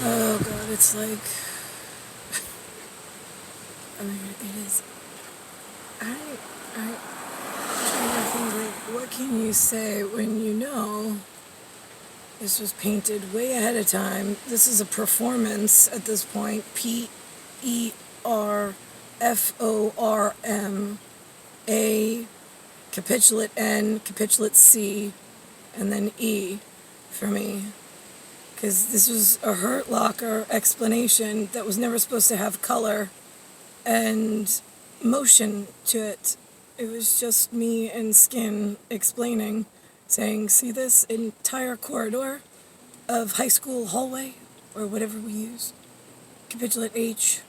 Oh god, it's like, I mean, it is. I'm trying to think, like, what can you say when you know this was painted way ahead of time? This is a performance at this point. PERFORM, capitulate N, capitulate C, and then E for me. Because this was a Hurt Locker explanation that was never supposed to have color and motion to it. It was just me and Skin explaining, saying, see this entire corridor of high school hallway, or whatever we use? Capitulate H,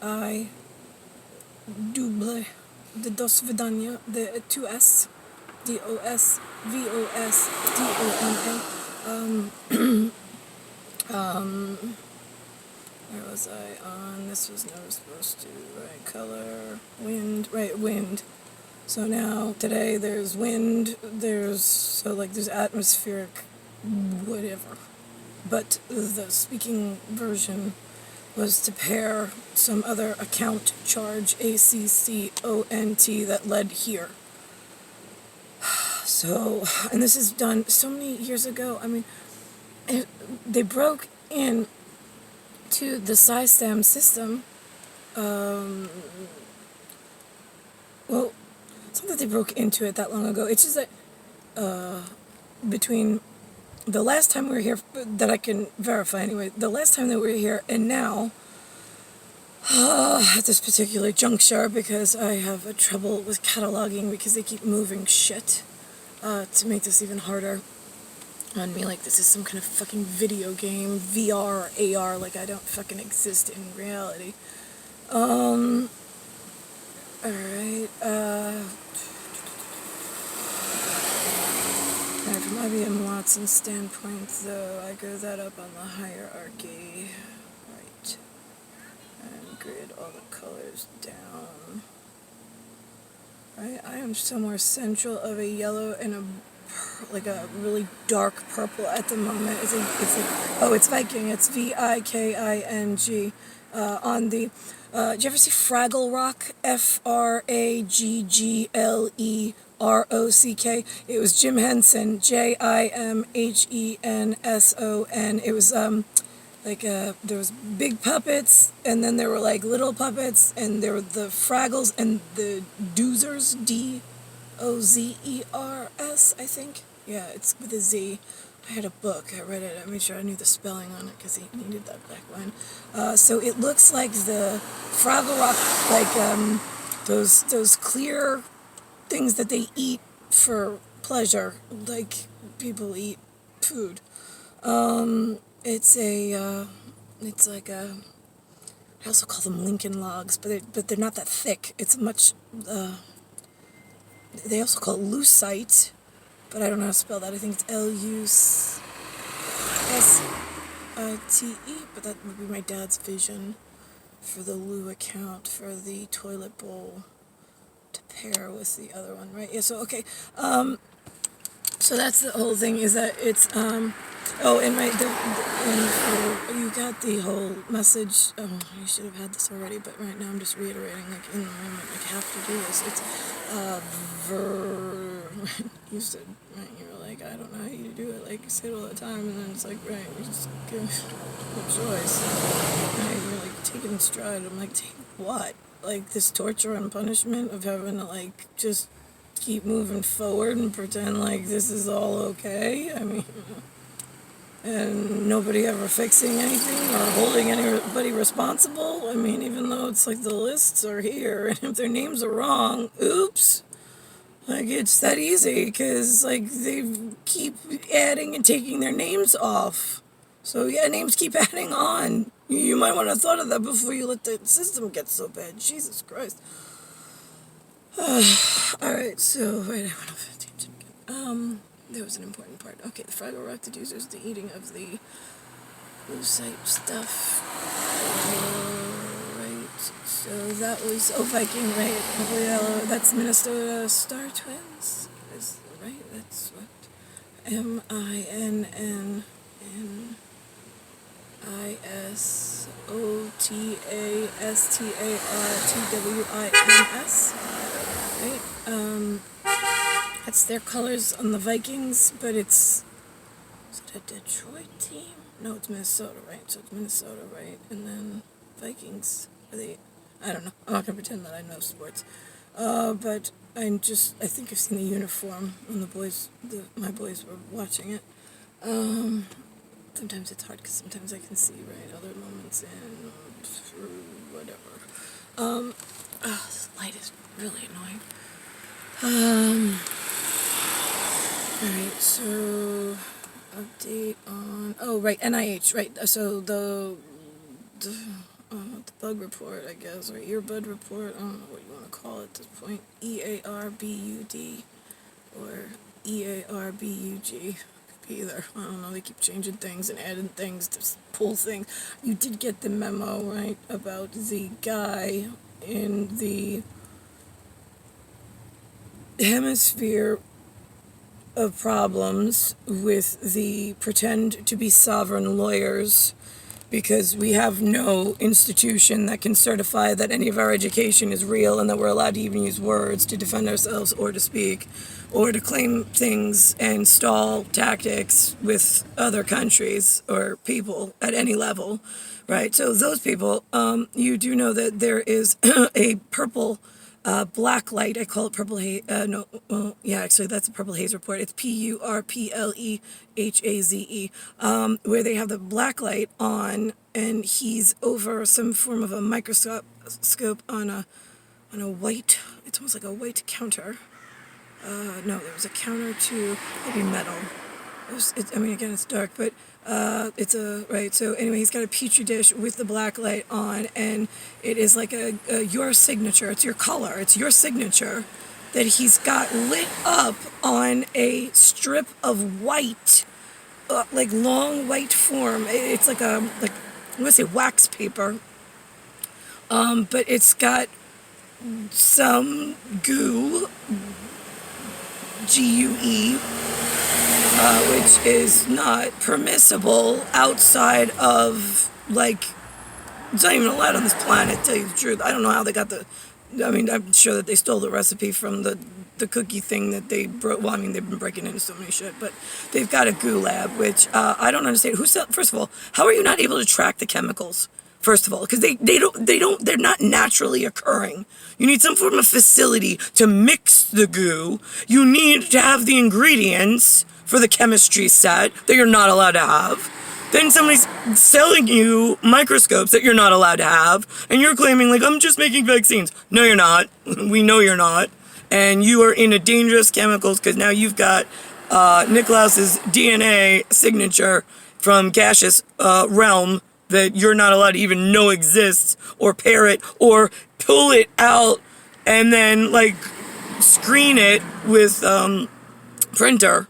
I, double, the dos vidania, the 2S, DOS, VOS, DONA. Where was I on? This was never supposed to, right? Color, wind, right, wind. So now, today, there's wind, there's atmospheric, whatever. But the speaking version was to pair some other account charge, ACCONT, that led here. So, and this is done so many years ago. I mean, they broke in to the SciStem system. Well, it's not that they broke into it that long ago. It's just that between the last time we were here, that I can verify anyway, the last time that we were here and now, at this particular juncture, because I have a trouble with cataloging because they keep moving shit to make this even harder on me, like this is some kind of fucking video game, VR or AR, like I don't fucking exist in reality. Alright, from IBM Watson's standpoint, though, I go that up on the hierarchy, right, and grid all the colors down. Right, I am somewhere central of a yellow and a really dark purple at the moment. It's Viking. It's Viking. On the, did you ever see Fraggle Rock? FRAGGLEROCK. It was Jim Henson. JIMHENSON. It was there was big puppets, and then there were like little puppets, and there were the Fraggles and the Doozers. Ozers, I think. Yeah, it's with a Z. I had a book. I read it. I made sure I knew the spelling on it because he needed that back when. So it looks like the Fraggle Rock, like those clear things that they eat for pleasure, like people eat food. It's like a. I also call them Lincoln logs, but they're not that thick. It's much. They also call it lucite, but I don't know how to spell that. I think it's LUSITE, but that would be my dad's vision for the Lou account for the toilet bowl to pair with the other one, right? Yeah, so, okay. So that's the whole thing, is that it's, and you got the whole message. Oh, you should have had this already, but right now I'm just reiterating, like, in the moment, like, have to do this. It's, you said, right, you were like, I don't know how you do it, like, you say it all the time, and then it's like, right, you just give a choice. Right, you're like, take it in stride. I'm like, take what? Like, this torture and punishment of having to, like, just keep moving forward and pretend like this is all okay? I mean, and nobody ever fixing anything or holding anybody responsible? I mean, even though it's like the lists are here, and if their names are wrong, oops. Like, it's that easy, because, like, they keep adding and taking their names off. So, yeah, names keep adding on. You might want to have thought of that before you let the system get so bad. Jesus Christ. Alright, so, wait, I went off a tangent again. There was an important part. Okay, the Fraggle Rock deducers, the eating of the lucite stuff. Right, so that was, Viking, right? Purple Yellow, that's Minnesota Star Twins. Right, that's what? MINNN. SOTASTARTWINS. Right? That's their colors on the Vikings, but is it a Detroit team? No, it's Minnesota, right? So it's Minnesota, right? And then Vikings, I don't know. I'm not going to pretend that I know sports. But I think I've seen the uniform when my boys were watching it. Sometimes it's hard because sometimes I can see, right, other moments in whatever. This light is really annoying. Alright, so update on, NIH, right, so the bug report, I guess, or earbud report, I don't know what you want to call it at this point, EARBUD, or EARBUG, could be either, I don't know, they keep changing things and adding things to pull things. You did get the memo, right, about the guy in the hemisphere of problems with the pretend to be sovereign lawyers, because we have no institution that can certify that any of our education is real and that we're allowed to even use words to defend ourselves or to speak or to claim things and stall tactics with other countries or people at any level, right? So those people, you do know that there is a purple black light. I call it purple haze. Actually, that's a purple haze report. It's PURPLEHAZE, where they have the black light on, and he's over some form of a microscope on a white. It's almost like a white counter. No, there was a counter to maybe metal. Again, it's dark, but it's right. So anyway, he's got a petri dish with the black light on, and it is like your signature. It's your color. It's your signature that he's got lit up on a strip of white, like long white form. It's like I'm gonna say wax paper, but it's got some GUE, GUE. Which is not permissible outside of, it's not even allowed on this planet, to tell you the truth. I don't know how they got I'm sure that they stole the recipe from the cookie thing that they broke. Well, they've been breaking into so many shit, but they've got a goo lab, which I don't understand. First of all, how are you not able to track the chemicals? First of all, because they're not naturally occurring. You need some form of facility to mix the goo. You need to have the ingredients for the chemistry set that you're not allowed to have. Then somebody's selling you microscopes that you're not allowed to have, and you're claiming, I'm just making vaccines. No, you're not. We know you're not. And you are into dangerous chemicals because now you've got Nicklaus's DNA signature from gaseous realm that you're not allowed to even know exists, or pair it, or pull it out, and then, screen it with printer,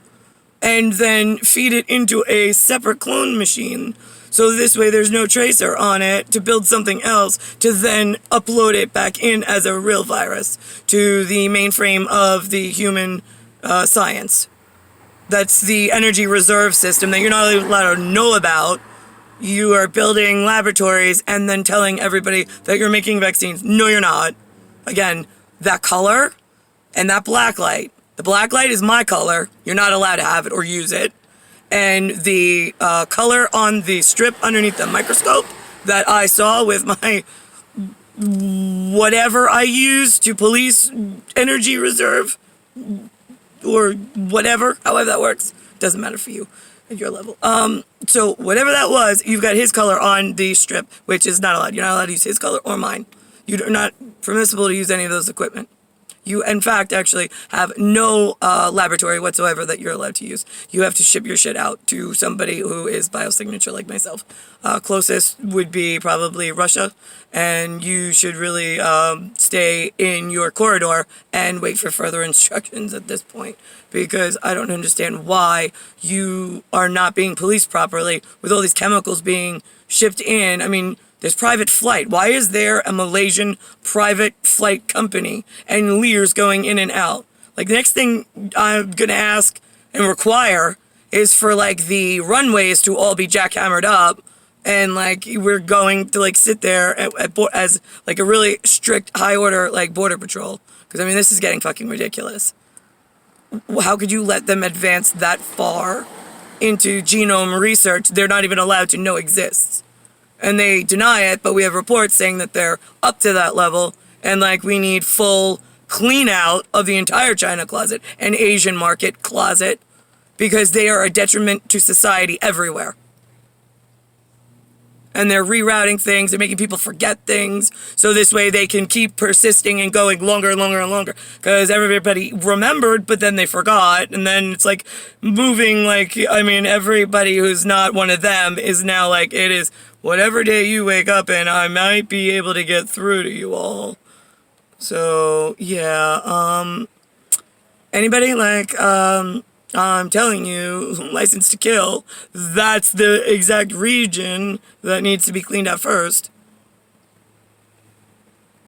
and then feed it into a separate clone machine, so this way there's no tracer on it to build something else, to then upload it back in as a real virus to the mainframe of the human science. That's the energy reserve system that you're not allowed to know about. You are building laboratories and then telling everybody that you're making vaccines. No, you're not. Again, that color and that black light. The black light is my color. You're not allowed to have it or use it. And the color on the strip underneath the microscope that I saw with my whatever I use to police energy reserve or whatever, however that works, doesn't matter for you at your level. So whatever that was, you've got his color on the strip, which is not allowed. You're not allowed to use his color or mine. You're not permissible to use any of those equipment. You, in fact, actually have no laboratory whatsoever that you're allowed to use. You have to ship your shit out to somebody who is biosignature like myself. Closest would be probably Russia, and you should really stay in your corridor and wait for further instructions at this point, because I don't understand why you are not being policed properly with all these chemicals being shipped in. There's private flight. Why is there a Malaysian private flight company and Lears going in and out? The next thing I'm going to ask and require is for, the runways to all be jackhammered up and like we're going to like sit there as like a really strict high order like border patrol, because I mean this is getting fucking ridiculous. How could you let them advance that far into genome research they're not even allowed to know exists? And they deny it, but we have reports saying that they're up to that level, and like we need full clean out of the entire China closet and Asian market closet, because they are a detriment to society everywhere. And they're rerouting things, they're making people forget things, so this way they can keep persisting and going longer and longer and longer. Because everybody remembered, but then they forgot, and then it's like moving, like, I mean, everybody who's not one of them is now like, it is whatever day you wake up and I might be able to get through to you all. So, yeah, anybody, like, I'm telling you, License to Kill, that's the exact region that needs to be cleaned out first.